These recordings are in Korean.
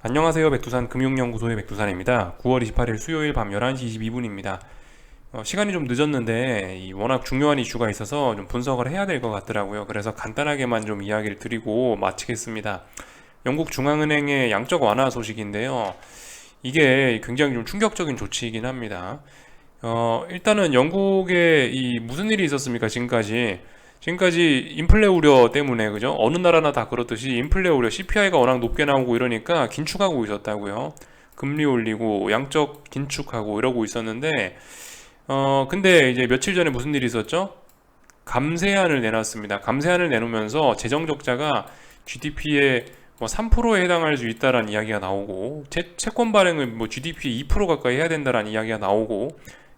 안녕하세요. 백두산 금융연구소의 백두산입니다. 9월 28일 수요일 밤 11시 22분입니다. 시간이 좀 늦었는데 워낙 중요한 이슈가 있어서 좀 분석을 해야 될 것 같더라고요. 그래서 간단하게만 좀 이야기를 드리고 마치겠습니다. 영국 중앙은행의 양적 완화 소식인데요. 이게 굉장히 좀 충격적인 조치이긴 합니다. 일단은 영국에 무슨 일이 있었습니까? 지금까지 인플레 우려 때문에, 그죠? 어느 나라나 다 그렇듯이 인플레 우려, CPI가 워낙 높게 나오고 이러니까 긴축하고 있었다고요. 금리 올리고 양적 긴축하고 이러고 있었는데, 근데 이제 며칠 전에 무슨 일이 있었죠? 감세안을 내놨습니다. 감세안을 내놓으면서 재정 적자가 GDP의 뭐 3%에 해당할 수 있다라는 이야기가 나오고, 채권 발행을 뭐 GDP의 2% 가까이 해야 된다라는 이야기가 나오고,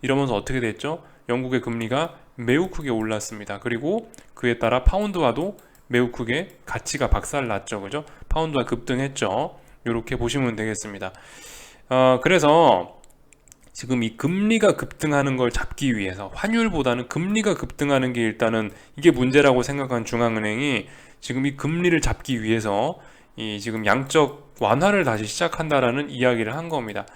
이러면서 어떻게 됐죠? 영국의 금리가 매우 크게 올랐습니다. 그리고 그에 따라 파운드화도 매우 크게 가치가 박살났죠. 그죠? 파운드화 급등했죠. 이렇게 보시면 되겠습니다. 그래서 지금 이 금리가 급등하는 걸 잡기 위해서 환율보다는 금리가 급등하는 게 일단은 이게 문제라고 생각한 중앙은행이 지금 이 금리를 잡기 위해서 이 지금 양적 완화를 다시 시작한다라는 이야기를 한 겁니다.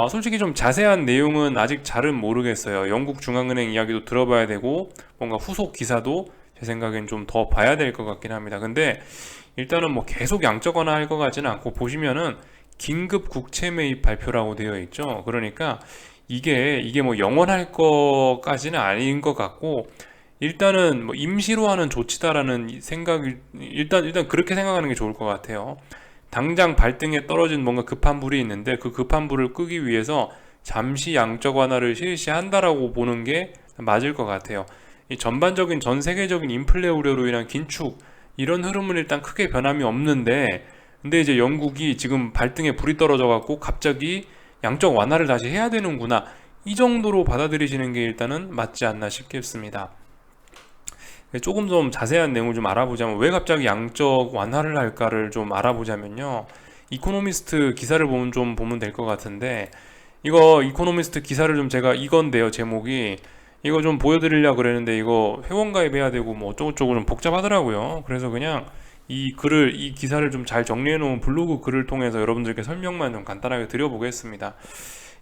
솔직히 좀 자세한 내용은 아직 잘은 모르겠어요. 영국 중앙은행 이야기도 들어봐야 되고 뭔가 후속 기사도 제 생각엔 좀 더 봐야 될 것 같긴 합니다. 근데 일단은 뭐 계속 양적 완화할 것 같지는 않고 보시면은 긴급 국채 매입 발표라고 되어 있죠. 그러니까 이게 뭐 영원할 것까지는 아닌 것 같고 일단은 뭐 임시로 하는 조치다라는 생각이 일단 그렇게 생각하는 게 좋을 것 같아요. 당장 발등에 떨어진 뭔가 급한 불이 있는데 그 급한 불을 끄기 위해서 잠시 양적 완화를 실시한다라고 보는 게 맞을 것 같아요. 이 전반적인 전 세계적인 인플레 우려로 인한 긴축 이런 흐름은 일단 크게 변함이 없는데 근데 이제 영국이 지금 발등에 불이 떨어져 갖고 갑자기 양적 완화를 다시 해야 되는구나 이 정도로 받아들이시는 게 일단은 맞지 않나 싶겠습니다. 조금 좀 자세한 내용을 좀 알아보자면 왜 갑자기 양적 완화를 할까를 좀 알아보자면요. 이코노미스트 기사를 보면 될 것 같은데 이거 이코노미스트 기사를 좀 제가 이건데요. 제목이 이거 좀 보여드리려고 그랬는데 이거 회원 가입해야 되고 뭐 어쩌고저쩌고 좀 복잡하더라고요. 그래서 그냥 이 기사를 좀 잘 정리해 놓은 블로그 글을 통해서 여러분들께 설명만 좀 간단하게 드려보겠습니다.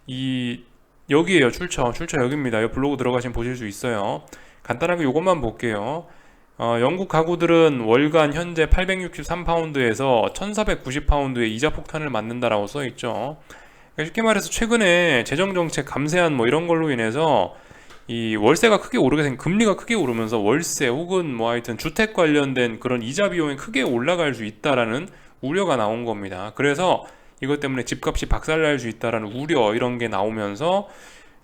이 여기에요. 출처 여기입니다. 이 블로그 들어가시면 보실 수 있어요. 간단하게 이것만 볼게요. 영국 가구들은 월간 현재 863파운드에서 1490파운드의 이자 폭탄을 맞는다라고 써있죠. 그러니까 쉽게 말해서 최근에 재정정책 감세한 뭐 이런 걸로 인해서 이 월세가 크게 오르게 된 금리가 크게 오르면서 월세 혹은 뭐 하여튼 주택 관련된 그런 이자 비용이 크게 올라갈 수 있다라는 우려가 나온 겁니다. 그래서 이것 때문에 집값이 박살날 수 있다라는 우려 이런 게 나오면서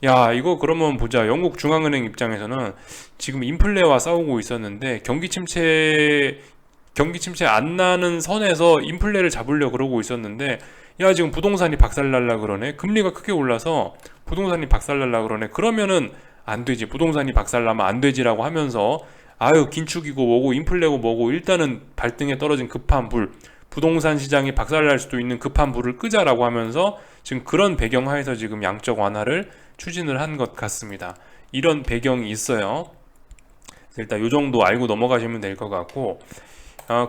야, 이거 그러면 보자. 영국 중앙은행 입장에서는 지금 인플레와 싸우고 있었는데 경기 침체 안 나는 선에서 인플레를 잡으려 그러고 있었는데 야, 지금 부동산이 박살날라 그러네. 금리가 크게 올라서 부동산이 박살날라 그러네. 그러면은 안 되지. 부동산이 박살나면 안 되지라고 하면서 아유, 긴축이고 뭐고 인플레고 뭐고 일단은 발등에 떨어진 급한 불 부동산 시장이 박살날 수도 있는 급한 불을 끄자라고 하면서 지금 그런 배경하에서 지금 양적 완화를 추진을 한 것 같습니다. 이런 배경이 있어요. 일단 이 정도 알고 넘어가시면 될 것 같고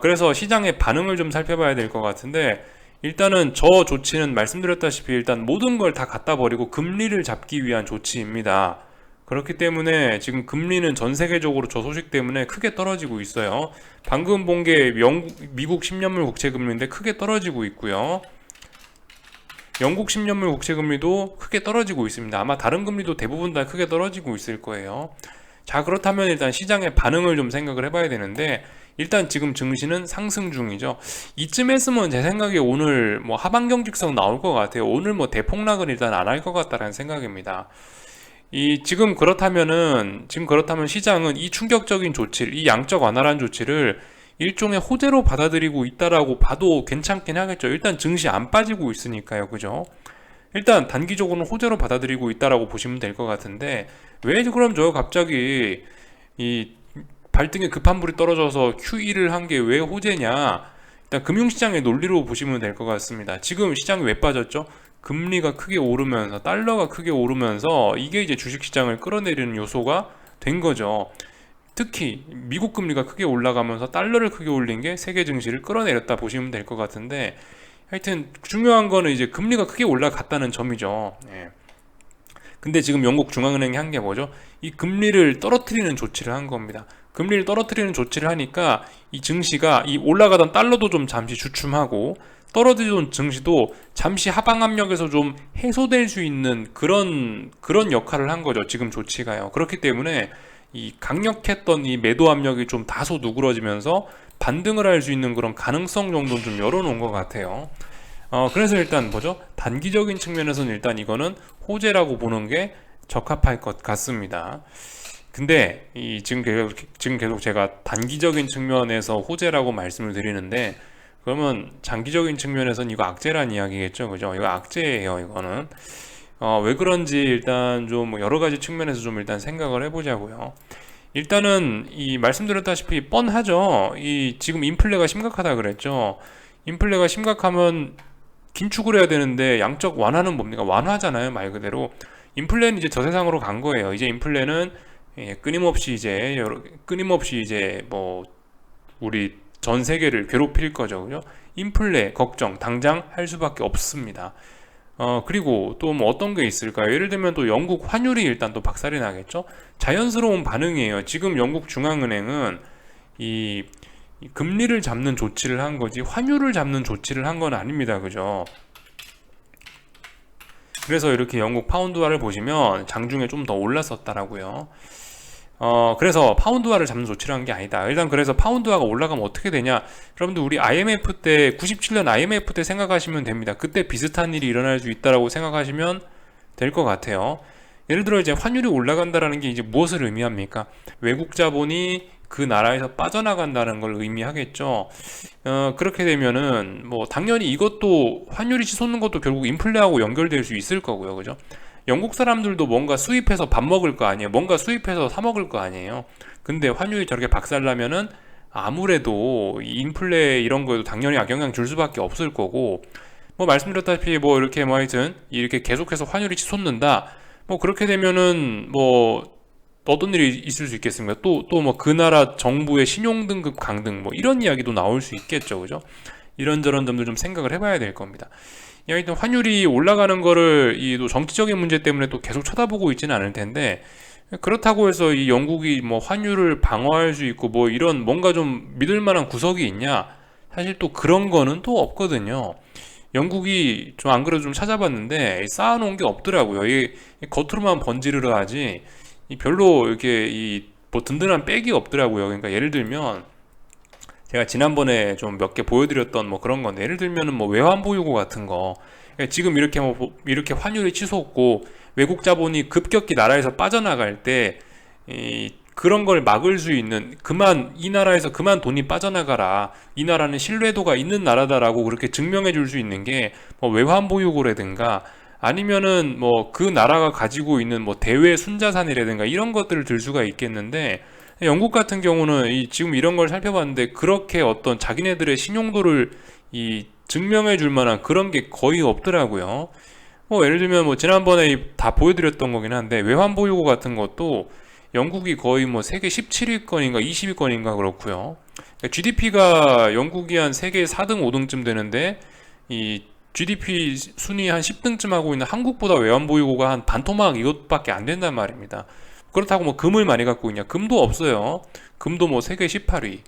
그래서 시장의 반응을 좀 살펴봐야 될 것 같은데 일단은 저 조치는 말씀드렸다시피 일단 모든 걸 다 갖다 버리고 금리를 잡기 위한 조치입니다. 그렇기 때문에 지금 금리는 전 세계적으로 저 소식 때문에 크게 떨어지고 있어요. 방금 본 게 미국 10년물 국채 금리인데 크게 떨어지고 있고요. 영국 10년물 국채 금리도 크게 떨어지고 있습니다. 아마 다른 금리도 대부분 다 크게 떨어지고 있을 거예요. 자, 그렇다면 일단 시장의 반응을 좀 생각을 해봐야 되는데 일단 지금 증시는 상승 중이죠. 이쯤 했으면 제 생각에 오늘 뭐 하방경 직성 나올 것 같아요. 오늘 뭐 대폭락은 일단 안 할 것 같다라는 생각입니다. 지금 그렇다면 시장은 이 충격적인 조치를, 이 양적 완화란 조치를 일종의 호재로 받아들이고 있다라고 봐도 괜찮긴 하겠죠. 일단 증시 안 빠지고 있으니까요. 그죠? 일단 단기적으로는 호재로 받아들이고 있다라고 보시면 될 것 같은데 왜 그럼 저 갑자기 이 발등에 급한 불이 떨어져서 QE를 한 게 왜 호재냐? 일단 금융시장의 논리로 보시면 될 것 같습니다. 지금 시장이 왜 빠졌죠? 금리가 크게 오르면서 달러가 크게 오르면서 이게 이제 주식시장을 끌어내리는 요소가 된 거죠. 특히 미국 금리가 크게 올라가면서 달러를 크게 올린 게 세계 증시를 끌어내렸다 보시면 될 것 같은데 하여튼 중요한 거는 이제 금리가 크게 올라갔다는 점이죠. 예. 근데 지금 영국 중앙은행이 한 게 뭐죠? 이 금리를 떨어뜨리는 조치를 한 겁니다. 금리를 떨어뜨리는 조치를 하니까 이 증시가 이 올라가던 달러도 좀 잠시 주춤하고 떨어지던 증시도 잠시 하방 압력에서 좀 해소될 수 있는 그런 역할을 한 거죠. 지금 조치가요. 그렇기 때문에 이 강력했던 이 매도 압력이 좀 다소 누그러지면서 반등을 할 수 있는 그런 가능성 정도는 좀 열어놓은 것 같아요. 그래서 일단 뭐죠? 단기적인 측면에서는 일단 이거는 호재라고 보는 게 적합할 것 같습니다. 근데 지금 계속 제가 단기적인 측면에서 호재라고 말씀을 드리는데, 그러면 장기적인 측면에서는 이거 악재란 이야기겠죠, 그죠? 이거 악재예요, 이거는. 왜 그런지 일단 좀 여러 가지 측면에서 좀 일단 생각을 해보자고요. 일단은 이 말씀드렸다시피 뻔하죠. 이 지금 인플레가 심각하다 그랬죠. 인플레가 심각하면 긴축을 해야 되는데 양적 완화는 뭡니까? 완화잖아요, 말 그대로. 인플레는 이제 저 세상으로 간 거예요. 이제 인플레는 끊임없이 이제 뭐 우리 전 세계를 괴롭힐 거죠, 그죠? 인플레 걱정 당장 할 수밖에 없습니다. 그리고 또 뭐 어떤 게 있을까요? 예를 들면 또 영국 환율이 일단 또 박살이 나겠죠? 자연스러운 반응이에요. 지금 영국 중앙은행은 이 금리를 잡는 조치를 한 거지 환율을 잡는 조치를 한 건 아닙니다. 그죠? 그래서 이렇게 영국 파운드화를 보시면 장중에 좀 더 올랐었다라고요. 그래서 파운드화를 잡는 조치를 한 게 아니다. 일단 그래서 파운드화가 올라가면 어떻게 되냐? 여러분들 우리 IMF 때 97년 IMF 때 생각하시면 됩니다. 그때 비슷한 일이 일어날 수 있다라고 생각하시면 될 것 같아요. 예를 들어 이제 환율이 올라간다라는 게 이제 무엇을 의미합니까? 외국 자본이 그 나라에서 빠져나간다는 걸 의미하겠죠. 그렇게 되면은 뭐 당연히 이것도 환율이 치솟는 것도 결국 인플레하고 연결될 수 있을 거고요. 그죠? 영국 사람들도 뭔가 수입해서 밥 먹을 거 아니에요. 뭔가 수입해서 사 먹을 거 아니에요. 근데 환율이 저렇게 박살나면은 아무래도 인플레 이런 거에도 당연히 악영향 줄 수밖에 없을 거고, 뭐 말씀드렸다시피 뭐 이렇게 뭐 하여튼 이렇게 계속해서 환율이 치솟는다. 뭐 그렇게 되면은 뭐 어떤 일이 있을 수 있겠습니까? 또 뭐 그 나라 정부의 신용등급 강등 뭐 이런 이야기도 나올 수 있겠죠. 그죠? 이런저런 점들 좀 생각을 해봐야 될 겁니다. 하여튼 환율이 올라가는 거를 이 또 정치적인 문제 때문에 또 계속 쳐다보고 있지는 않을 텐데, 그렇다고 해서 이 영국이 뭐 환율을 방어할 수 있고 뭐 이런 뭔가 좀 믿을 만한 구석이 있냐? 사실 또 그런 거는 또 없거든요. 영국이 좀 안 그래도 좀 찾아봤는데 쌓아놓은 게 없더라고요. 이 겉으로만 번지르르 하지 이 별로 이렇게 이 뭐 든든한 백이 없더라고요. 그러니까 예를 들면 제가 지난번에 좀 몇 개 보여드렸던 뭐 그런 건데, 예를 들면은 뭐 외환 보유고 같은 거, 그러니까 지금 이렇게 뭐 이렇게 환율이 치솟고 외국 자본이 급격히 나라에서 빠져나갈 때 그런 걸 막을 수 있는, 이 나라에서 그만 돈이 빠져나가라, 이 나라는 신뢰도가 있는 나라다라고 그렇게 증명해 줄 수 있는 게 뭐 외환 보유고라든가 아니면은 뭐 그 나라가 가지고 있는 뭐 대외 순자산이라든가 이런 것들을 들 수가 있겠는데, 영국 같은 경우는 지금 이런 걸 살펴봤는데 그렇게 어떤 자기네들의 신용도를 증명해 줄 만한 그런 게 거의 없더라고요. 뭐 예를 들면 뭐 지난번에 다 보여드렸던 거긴 한데 외환 보유고 같은 것도 영국이 거의 뭐 세계 17위권인가 20위권인가 그렇고요. GDP가 영국이 한 세계 4등 5등쯤 되는데 이 GDP 순위 한 10등쯤 하고 있는 한국보다 외환 보유고가 한 반토막 이것밖에 안 된단 말입니다. 그렇다고 뭐 금을 많이 갖고 있냐? 금도 없어요. 금도 뭐 세계 18위.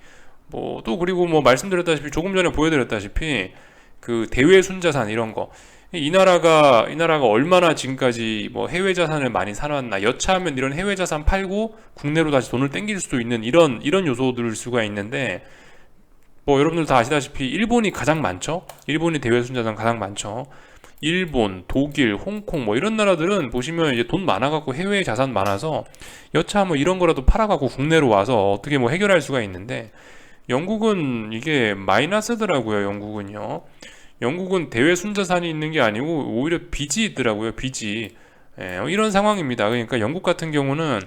뭐 또 그리고 뭐 말씀드렸다시피 조금 전에 보여드렸다시피 그 대외 순자산 이런 거. 이 나라가 얼마나 지금까지 뭐 해외 자산을 많이 사놨나? 여차하면 이런 해외 자산 팔고 국내로 다시 돈을 땡길 수도 있는 이런 요소들일 수가 있는데, 뭐 여러분들 다 아시다시피 일본이 가장 많죠. 일본이 대외 순자산 가장 많죠. 일본, 독일, 홍콩 뭐 이런 나라들은 보시면 이제 돈 많아갖고 해외 자산 많아서 여차 뭐 이런 거라도 팔아갖고 국내로 와서 어떻게 뭐 해결할 수가 있는데, 영국은 이게 마이너스더라고요. 영국은 대외 순자산이 있는 게 아니고 오히려 빚이 있더라고요. 빚이. 이런 상황입니다. 그러니까 영국 같은 경우는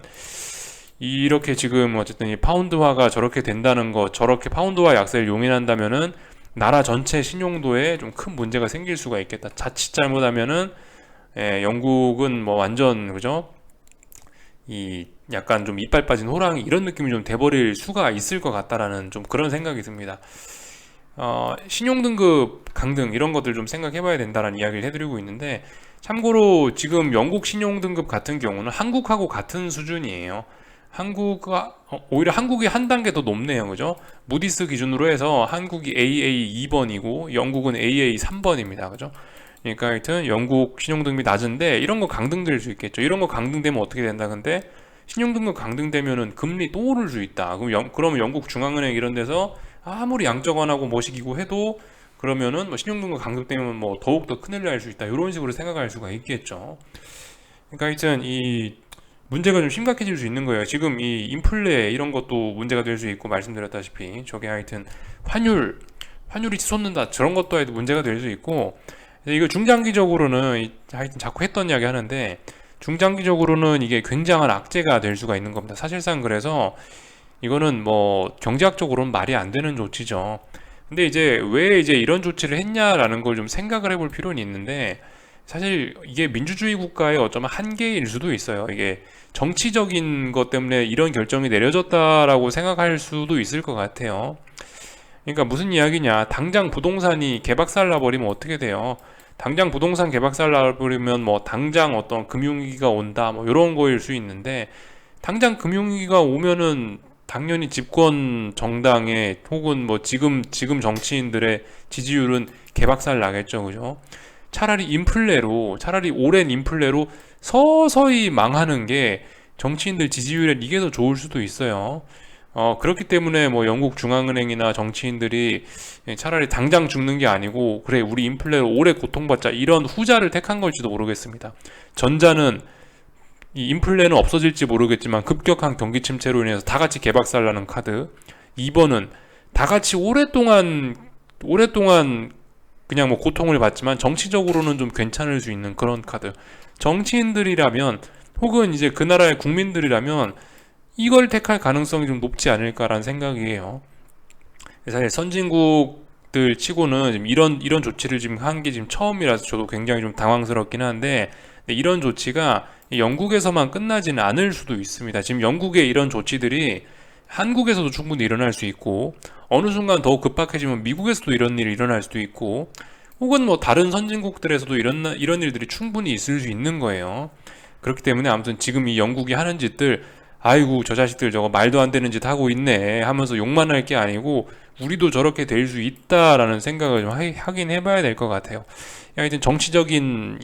이렇게 지금 어쨌든 이 파운드화가 저렇게 된다는 거, 저렇게 파운드화 약세를 용인한다면은 나라 전체 신용도에 좀 큰 문제가 생길 수가 있겠다. 자칫 잘못하면은 영국은 뭐 완전 그죠? 이 약간 좀 이빨 빠진 호랑이 이런 느낌이 좀 돼버릴 수가 있을 것 같다라는 좀 그런 생각이 듭니다. 신용등급 강등 이런 것들 좀 생각해봐야 된다는 이야기를 해드리고 있는데, 참고로 지금 영국 신용등급 같은 경우는 한국하고 같은 수준이에요. 오히려 한국이 한 단계 더 높네요. 그죠? 무디스 기준으로 해서 한국이 AA 2번이고 영국은 AA 3번입니다. 그죠? 그러니까 하여튼 영국 신용등급이 낮은데 이런 거 강등될 수 있겠죠. 이런 거 강등되면 어떻게 된다? 근데 신용등급 강등되면은 금리 또 오를 수 있다. 그러면 영국 중앙은행 이런 데서 아무리 양적 완화고 뭐시기고 해도 그러면은 뭐 신용등급 강등되면 뭐 더욱더 큰일 날 수 있다. 이런 식으로 생각할 수가 있겠죠. 그러니까 하여튼 이 문제가 좀 심각해질 수 있는 거예요. 지금 이 인플레 이런 것도 문제가 될 수 있고, 말씀드렸다시피 저게 하여튼 환율이 치솟는다 저런 것도 해도 문제가 될 수 있고, 이거 중장기적으로는 하여튼 자꾸 했던 이야기 하는데, 중장기적으로는 이게 굉장한 악재가 될 수가 있는 겁니다. 사실상 그래서 이거는 뭐 경제학적으로는 말이 안 되는 조치죠. 근데 이제 왜 이제 이런 조치를 했냐라는 걸 좀 생각을 해볼 필요는 있는데, 사실 이게 민주주의 국가의 어쩌면 한계일 수도 있어요. 이게 정치적인 것 때문에 이런 결정이 내려졌다라고 생각할 수도 있을 것 같아요. 그러니까 무슨 이야기냐? 당장 부동산이 개박살 나버리면 어떻게 돼요? 당장 부동산 개박살 나버리면 뭐 당장 어떤 금융위기가 온다 뭐 이런 거일 수 있는데, 당장 금융위기가 오면은 당연히 집권 정당의 혹은 뭐 지금 정치인들의 지지율은 개박살 나겠죠. 그죠? 차라리 오랜 인플레로 서서히 망하는 게 정치인들 지지율에 이게 더 좋을 수도 있어요. 그렇기 때문에 뭐 영국 중앙은행이나 정치인들이 차라리 당장 죽는 게 아니고, 그래 우리 인플레로 오래 고통받자 이런 후자를 택한 걸지도 모르겠습니다. 전자는 이 인플레는 없어질지 모르겠지만 급격한 경기 침체로 인해서 다 같이 개박살나는 카드. 2번은 다 같이 오랫동안 그냥 뭐 고통을 받지만 정치적으로는 좀 괜찮을 수 있는 그런 카드. 정치인들이라면 혹은 이제 그 나라의 국민들이라면 이걸 택할 가능성이 좀 높지 않을까라는 생각이에요. 사실 선진국들 치고는 지금 이런 조치를 지금 한 게 지금 처음이라서 저도 굉장히 좀 당황스럽긴 한데, 이런 조치가 영국에서만 끝나지는 않을 수도 있습니다. 지금 영국의 이런 조치들이 한국에서도 충분히 일어날 수 있고, 어느 순간 더욱 급박해지면 미국에서도 이런 일이 일어날 수도 있고, 혹은 뭐 다른 선진국들에서도 이런 일들이 충분히 있을 수 있는 거예요. 그렇기 때문에 아무튼 지금 이 영국이 하는 짓들, 아이고 저 자식들 저거 말도 안 되는 짓 하고 있네 하면서 욕만 할 게 아니고, 우리도 저렇게 될 수 있다라는 생각을 좀 하긴 해봐야 될 것 같아요. 하여튼 정치적인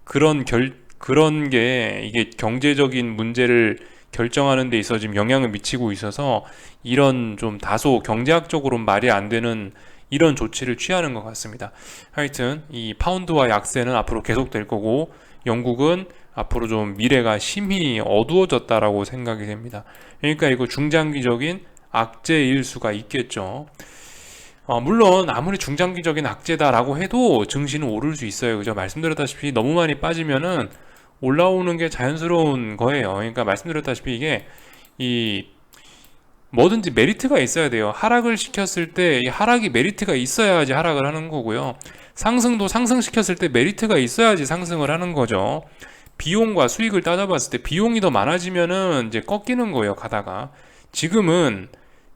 그런 게 이게 경제적인 문제를 결정하는 데 있어 지금 영향을 미치고 있어서, 이런 좀 다소 경제학적으로 말이 안 되는 이런 조치를 취하는 것 같습니다. 하여튼 이 파운드와 약세는 앞으로 계속될 거고, 영국은 앞으로 좀 미래가 심히 어두워졌다라고 생각이 됩니다. 그러니까 이거 중장기적인 악재일 수가 있겠죠. 물론 아무리 중장기적인 악재다라고 해도 증시는 오를 수 있어요. 그죠? 말씀드렸다시피 너무 많이 빠지면은 올라오는 게 자연스러운 거예요. 그러니까 말씀드렸다시피 이게 이 뭐든지 메리트가 있어야 돼요. 하락을 시켰을 때 이 하락이 메리트가 있어야지 하락을 하는 거고요. 상승도 상승시켰을 때 메리트가 있어야지 상승을 하는 거죠. 비용과 수익을 따져봤을 때 비용이 더 많아지면은 이제 꺾이는 거예요, 가다가. 지금은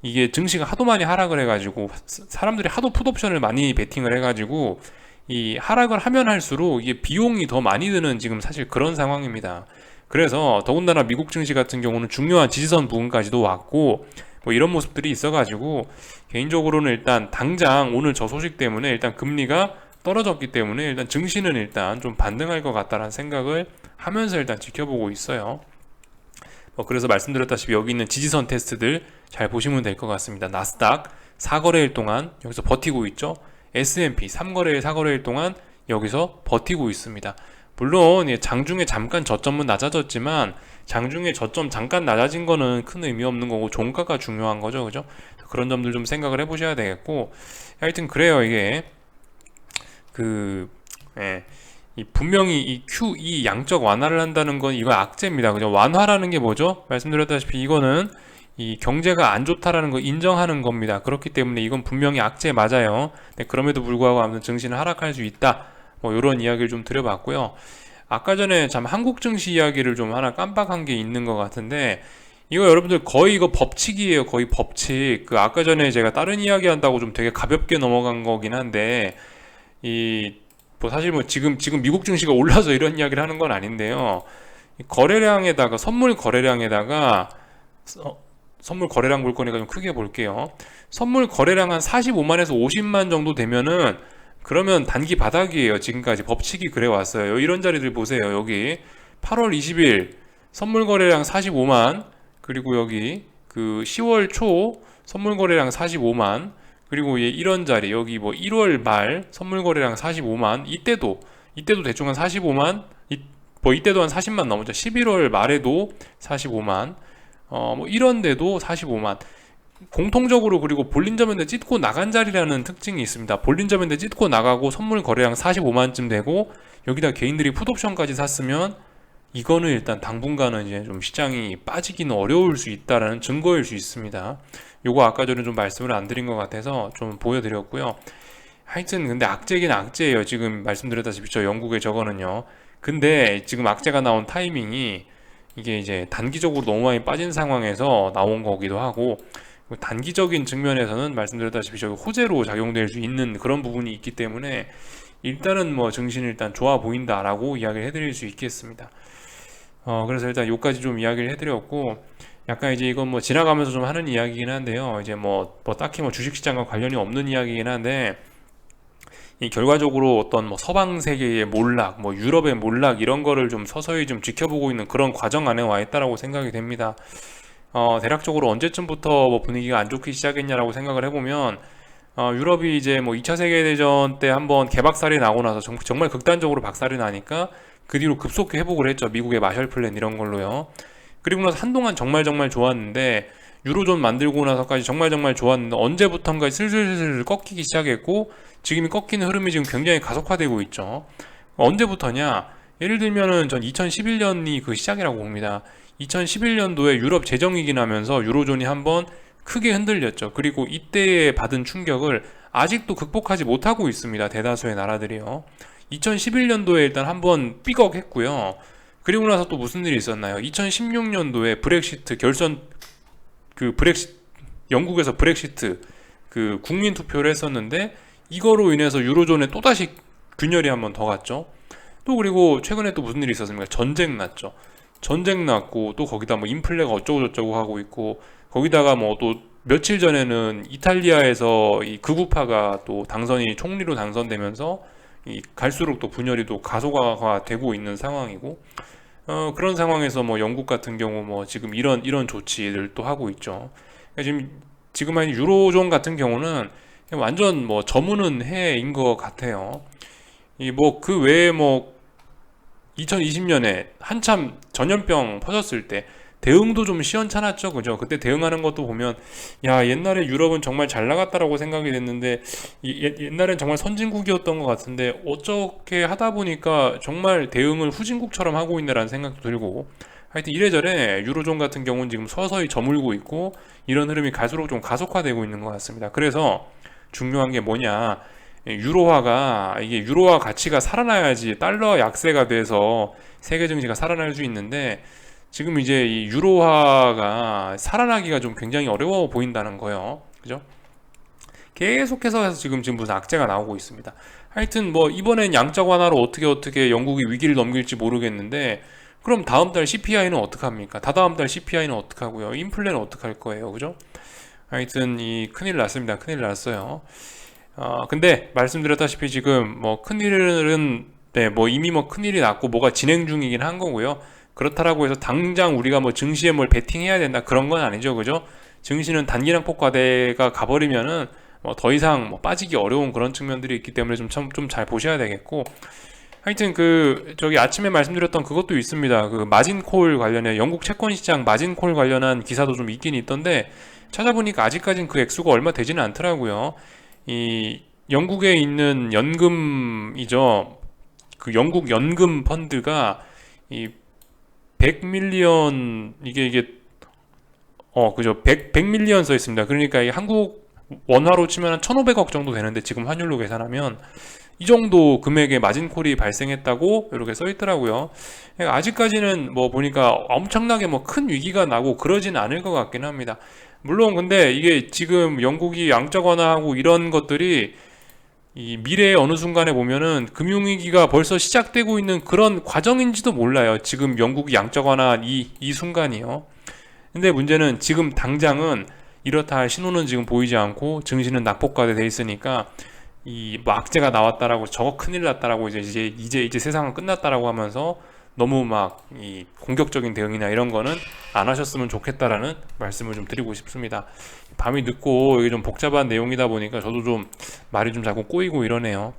이게 증시가 하도 많이 하락을 해가지고 사람들이 하도 풋옵션을 많이 베팅을 해가지고 이 하락을 하면 할수록 이게 비용이 더 많이 드는 지금 사실 그런 상황입니다. 그래서 더군다나 미국 증시 같은 경우는 중요한 지지선 부근까지도 왔고 뭐 이런 모습들이 있어가지고, 개인적으로는 일단 당장 오늘 저 소식 때문에 일단 금리가 떨어졌기 때문에 일단 증시는 일단 좀 반등할 것 같다라는 생각을 하면서 일단 지켜보고 있어요. 그래서 말씀드렸다시피 여기 있는 지지선 테스트들 잘 보시면 될 것 같습니다. 나스닥 4거래일 동안 여기서 버티고 있죠. S&P 3거래일 4거래일 동안 여기서 버티고 있습니다. 물론 장중에 잠깐 저점은 낮아졌지만, 장중에 저점 잠깐 낮아진 거는 큰 의미 없는 거고 종가가 중요한 거죠. 그죠? 그런 점들 좀 생각을 해보셔야 되겠고, 하여튼 그래요. 이게 분명히 이 QE 양적 완화를 한다는 건 이거 악재입니다. 그죠? 완화라는 게 뭐죠? 말씀드렸다시피 이거는 이 경제가 안 좋다라는 거 인정하는 겁니다. 그렇기 때문에 이건 분명히 악재 맞아요. 그럼에도 불구하고 아무튼 증시는 하락할 수 있다. 뭐 이런 이야기를 좀 드려봤고요. 아까 전에 참 한국 증시 이야기를 좀 하나 깜빡한 게 있는 것 같은데, 이거 여러분들 거의 이거 법칙이에요. 거의 법칙. 그 아까 전에 제가 다른 이야기 한다고 좀 되게 가볍게 넘어간 거긴 한데 이 뭐 사실 뭐 지금 미국 증시가 올라서 이런 이야기를 하는 건 아닌데요. 이 거래량에다가 선물 거래량 볼 거니까 좀 크게 볼게요. 선물 거래량 한 45만에서 50만 정도 되면은 그러면 단기 바닥이에요. 지금까지 법칙이 그래 왔어요. 이런 자리들 보세요. 여기 8월 20일 선물 거래량 45만, 그리고 여기 그 10월 초 선물 거래량 45만, 그리고 이런 자리 여기 뭐 1월 말 선물 거래량 45만, 이때도 대충 한 45만, 뭐 이때도 한 40만 넘었죠. 11월 말에도 45만, 뭐 이런데도 45만. 공통적으로 그리고 볼린저밴드 찢고 나간 자리라는 특징이 있습니다. 볼린저밴드 찢고 나가고 선물 거래량 45만쯤 되고 여기다 개인들이 풋옵션까지 샀으면 이거는 일단 당분간은 이제 좀 시장이 빠지기는 어려울 수 있다라는 증거일 수 있습니다. 요거 아까 전에 좀 말씀을 안 드린 것 같아서 좀 보여드렸고요. 하여튼 근데 악재긴 악재예요. 지금 말씀드렸다시피 저 영국의 저거는요. 근데 지금 악재가 나온 타이밍이 이게 이제 단기적으로 너무 많이 빠진 상황에서 나온 거기도 하고, 단기적인 측면에서는 말씀드렸다시피 저기 호재로 작용될 수 있는 그런 부분이 있기 때문에 일단은 뭐 증시는 일단 좋아 보인다라고 이야기를 해드릴 수 있겠습니다. 그래서 일단 요까지 좀 이야기를 해드렸고, 약간 이제 이건 뭐 지나가면서 좀 하는 이야기긴 한데요. 이제 뭐 딱히 뭐 주식시장과 관련이 없는 이야기긴 한데, 이 결과적으로 어떤 뭐 서방 세계의 몰락, 뭐 유럽의 몰락 이런 거를 좀 서서히 좀 지켜보고 있는 그런 과정 안에 와 있다라고 생각이 됩니다. 대략적으로 언제쯤부터 뭐 분위기가 안 좋기 시작했냐라고 생각을 해보면, 유럽이 이제 뭐 2차 세계대전 때 한번 개박살이 나고 나서 정말 극단적으로 박살이 나니까 그 뒤로 급속히 회복을 했죠. 미국의 마셜 플랜 이런 걸로요. 그리고 나서 한동안 정말 좋았는데, 유로존 만들고 나서까지 정말 좋았는데 언제부턴가 슬슬 꺾이기 시작했고, 지금 꺾이는 흐름이 지금 굉장히 가속화되고 있죠. 언제부터냐? 예를 들면은 전 2011년이 그 시작이라고 봅니다. 2011년도에 유럽 재정위기 나면서 유로존이 한번 크게 흔들렸죠. 그리고 이때에 받은 충격을 아직도 극복하지 못하고 있습니다. 대다수의 나라들이요. 2011년도에 일단 한번 삐걱했고요. 그리고 나서 또 무슨 일이 있었나요? 2016년도에 브렉시트 결선, 영국에서 브렉시트 그 국민 투표를 했었는데, 이거로 인해서 유로존에 또다시 균열이 한번 더 갔죠. 또 그리고 최근에 또 무슨 일이 있었습니까? 전쟁 났죠. 전쟁 났고, 또 거기다 뭐 인플레가 어쩌고 저쩌고 하고 있고, 거기다가 뭐 또 며칠 전에는 이탈리아에서 이 극우파가 또 총리로 당선되면서 이 갈수록 또 분열이 또 가속화가 되고 있는 상황이고, 그런 상황에서 뭐 영국 같은 경우 뭐 지금 이런 조치를 또 하고 있죠. 그러니까 지금 한 유로존 같은 경우는 완전 뭐 저무는 해인 것 같아요. 이 뭐 그 외에 뭐 2020년에 한참 전염병 퍼졌을 때 대응도 좀 시원찮았죠, 그죠? 그때 대응하는 것도 보면, 야, 옛날에 유럽은 정말 잘 나갔다라고 생각이 됐는데, 옛날엔 정말 선진국이었던 것 같은데 어떻게 하다 보니까 정말 대응을 후진국처럼 하고 있네라는 생각도 들고, 하여튼 이래저래 유로존 같은 경우는 지금 서서히 저물고 있고, 이런 흐름이 갈수록 좀 가속화되고 있는 것 같습니다. 그래서 중요한 게 뭐냐? 이게 유로화 가치가 살아나야지 달러 약세가 돼서 세계 증시가 살아날 수 있는데, 지금 이제 이 유로화가 살아나기가 좀 굉장히 어려워 보인다는 거예요. 그죠? 계속해서 지금 무슨 악재가 나오고 있습니다. 하여튼 뭐 이번엔 양적 완화로 어떻게 영국이 위기를 넘길지 모르겠는데, 그럼 다음 달 CPI는 어떡합니까? 다다음 달 CPI는 어떡하고요? 인플레는 어떡할 거예요? 그죠? 하여튼 큰일 났습니다. 큰일 났어요. 근데 말씀드렸다시피 지금 뭐 큰일은, 네, 뭐 이미 뭐 큰일이 났고 뭐가 진행 중이긴 한 거고요. 그렇다라고 해서 당장 우리가 뭐 증시에 뭘 베팅해야 된다 그런 건 아니죠, 그죠? 증시는 단기랑 폭과대가 가버리면은 뭐 더 이상 뭐 빠지기 어려운 그런 측면들이 있기 때문에 좀 잘 보셔야 되겠고, 하여튼 저기 아침에 말씀드렸던 그것도 있습니다. 그 마진콜 관련해 영국 채권 시장 마진콜 관련한 기사도 좀 있긴 있던데, 찾아보니까 아직까진 그 액수가 얼마 되지는 않더라고요. 이 영국에 있는 연금이죠. 그 영국 연금 펀드가 이 100밀리언, 그죠. 100밀리언 써 있습니다. 그러니까 이 한국 원화로 치면 한 1,500억 정도 되는데, 지금 환율로 계산하면 이 정도 금액의 마진콜이 발생했다고 이렇게 써 있더라고요. 그러니까 아직까지는 뭐 보니까 엄청나게 뭐 큰 위기가 나고 그러진 않을 것 같긴 합니다. 물론 근데 이게 지금 영국이 양적 완화하고 이런 것들이 이 미래의 어느 순간에 보면은 금융위기가 벌써 시작되고 있는 그런 과정인지도 몰라요. 지금 영국이 양적 완화한 이 순간이요. 근데 문제는 지금 당장은 이렇다 할 신호는 지금 보이지 않고 증시는 낙폭과대 돼 있으니까 이 뭐 악재가 나왔다라고 저거 큰일 났다라고 이제 세상은 끝났다라고 하면서 너무 막 이 공격적인 대응이나 이런 거는 안 하셨으면 좋겠다라는 말씀을 좀 드리고 싶습니다. 밤이 늦고 이게 좀 복잡한 내용이다 보니까 저도 좀 말이 좀 자꾸 꼬이고 이러네요.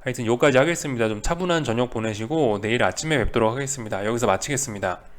하여튼 여기까지 하겠습니다. 좀 차분한 저녁 보내시고 내일 아침에 뵙도록 하겠습니다. 여기서 마치겠습니다.